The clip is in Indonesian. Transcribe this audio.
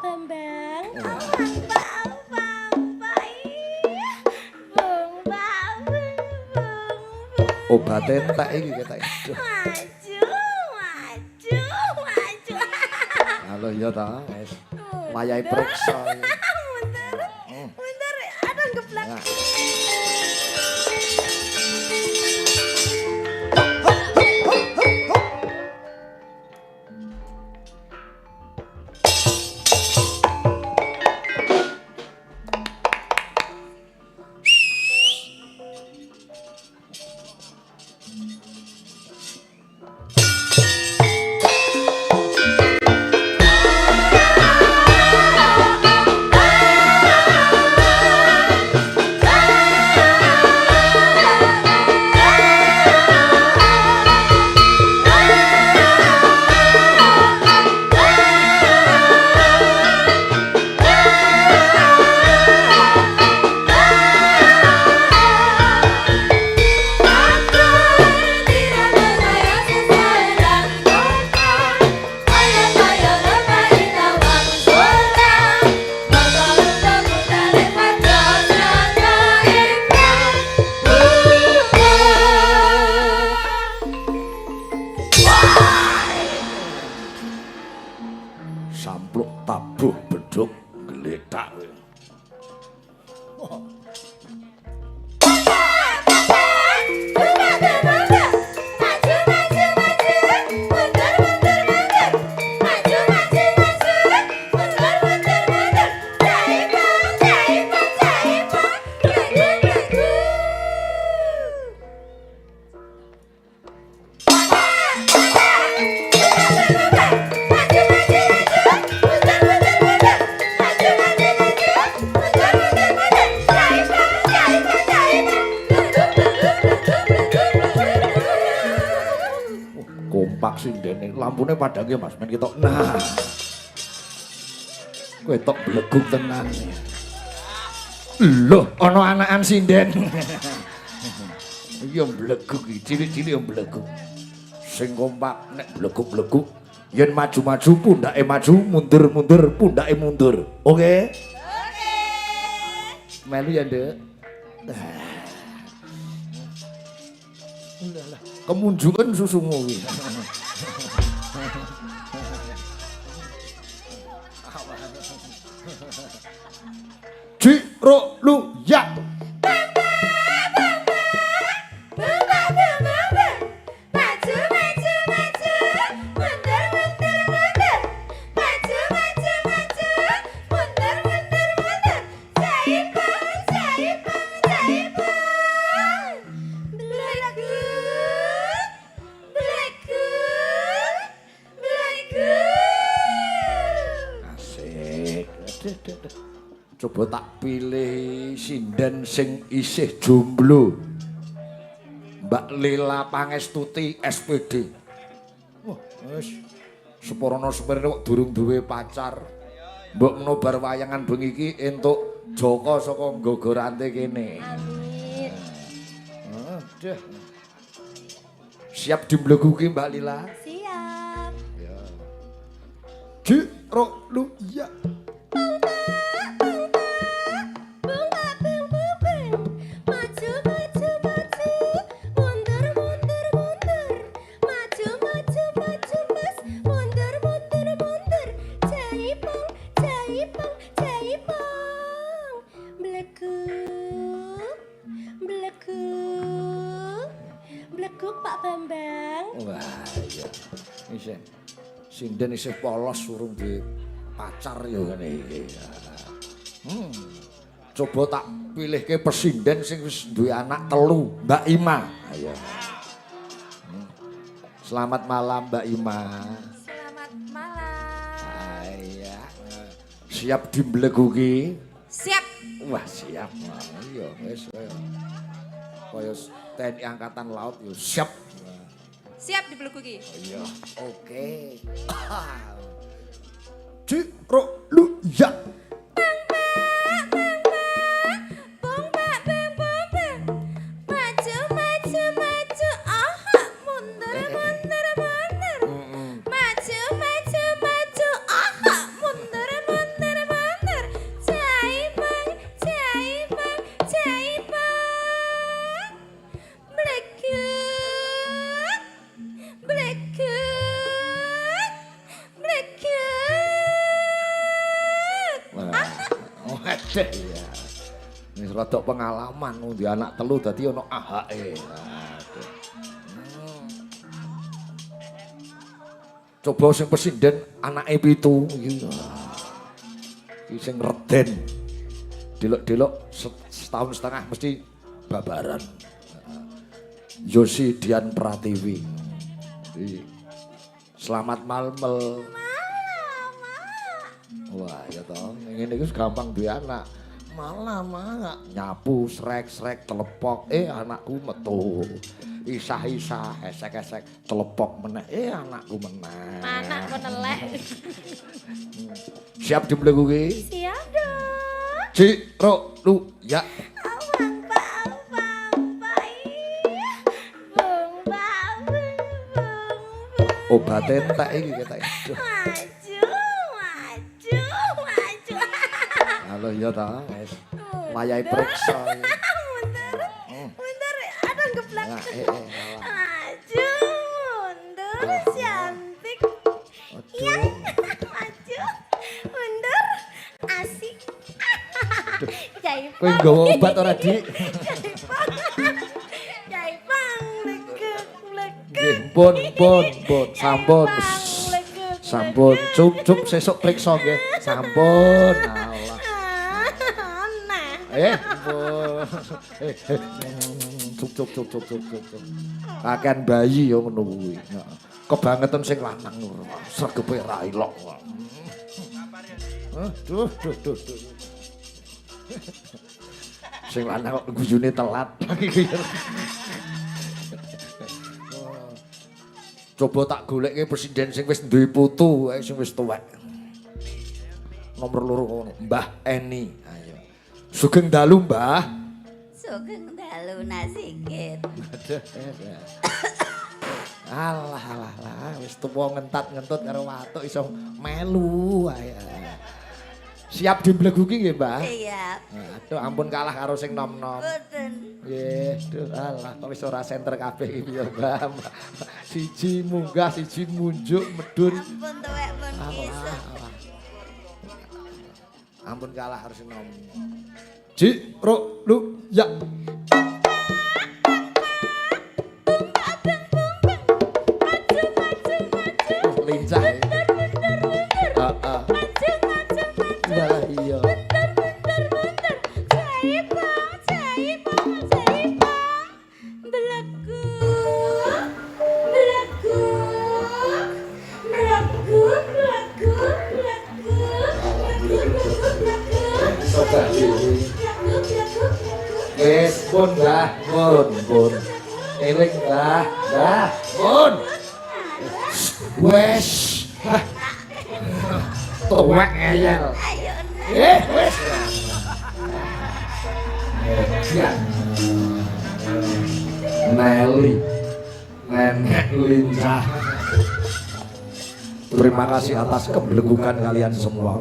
Bambang. Obatnya entek iki ketek. Maju. Halo ya ta, wis. Wayahe priksa. Mundur. Aduh geblak. Sampluk tabuh beduk geletak. Kompak sinden lampune padangke Mas men ketok. Nah. Kowe tok bleguk tenan. Loh, ana anakan sinden. Iya bleguk iki, cilik-cilik yo bleguk. Sing kompak nek bleguk-bleguk yen maju-maju pundake maju, mundur-mundur pundake mundur. Oke? Oke. Melu ya, Nduk. Ulah. Kemunjungan susumu kuwi. Ciro lu ya. Coba tak pilih sinden sing isih jomblo. Mbak Lila Pangestuti SPD. Wah, wis seporana seperti kok durung duwe pacar. Mbok meno bar wayangan bengi iki entuk Joko saka Gogorante kene. Amin. Aduh. Siap dimbleguki Mbak Lila? Siap. Ya. Ciro lu ya. Bleguk Pak Bambang. Wah, iya. Isih sinden isih polos urung di pacar ya ngene iki. Coba tak pilihke pesinden sing wis duwe anak telu, Mbak Ima. Ayo. Selamat malam Mbak Ima. Selamat malam. Iya. Siap dimbleguki? Siap. Wah, siap. Iya, wis kaya TNI Angkatan Laut yo siap. Siap dibleguki. Iya, oke. Ciro lu ya. Deh ya. Wis rada pengalaman di anak telu dadi ana ahake. Aduh. Coba sing presiden anake 7 iki. Iki sing reden. Delok-delok setahun setengah mesti babaran. Yosi Dian Pratiwi. Selamat malam. Wah, ya toh, ngene iki gampang duwe anak. Malah nyapu, srek-srek, telepok, anakku metu. Isah-isah, esek-esek, telepok meneh, anakku meneh. Anakku nelek. Siap dibelenggu ki? Siap dong. Ci, ro, lu, ya. Obat entek iki ketek. Maju. Halo ya ta, wis. Wayahe periksa. Mundur. Aduh geblak. Nah, Maju, mundur, cantik. Iya, maju, mundur, asik. Jaipang. Kowe nggawa obat ora, Dik? Jaipang, legek. Nggih, pun. Sampun. Sampun, cup sesuk priksa nggih. Sampun. Allah. Pun. Cup. Akan bayi ya ngono kuwi. Kebangetan sing lanang ngono. Sregepe ra ilok. Duh. Sing lanang kok guyune telat. Coba tak goleke presiden sing wis duwe putu, sing wis tuwek. Nomor 2 kono, Mbah Eni. Ayo. Sugeng dalu, Mbah. Sugeng dalu nasikit. Alah, wis tuwa ngentat-ngentut karo watuk iso melu ae. Siap dibleguki nggih, Mbah? Siap. Aduh, ampun kalah karo sing nom-nom. Boten. Nggih, duh alah kok wis ora senter kabeh iki ya, Mbah. Siji munggah, siji munjuk, medun. Ampun tuwek pun kisah. Ampun kalah harus nom. Ji, ro, lu, ya. Lincah ya. Nah, iya. Wes pun lah, pun. Eling lah, pun. Wes. Tuwek ngeyel. Wes. Ya. Nelly. Nenek lincah. Terima kasih atas kebelegukan kalian semua.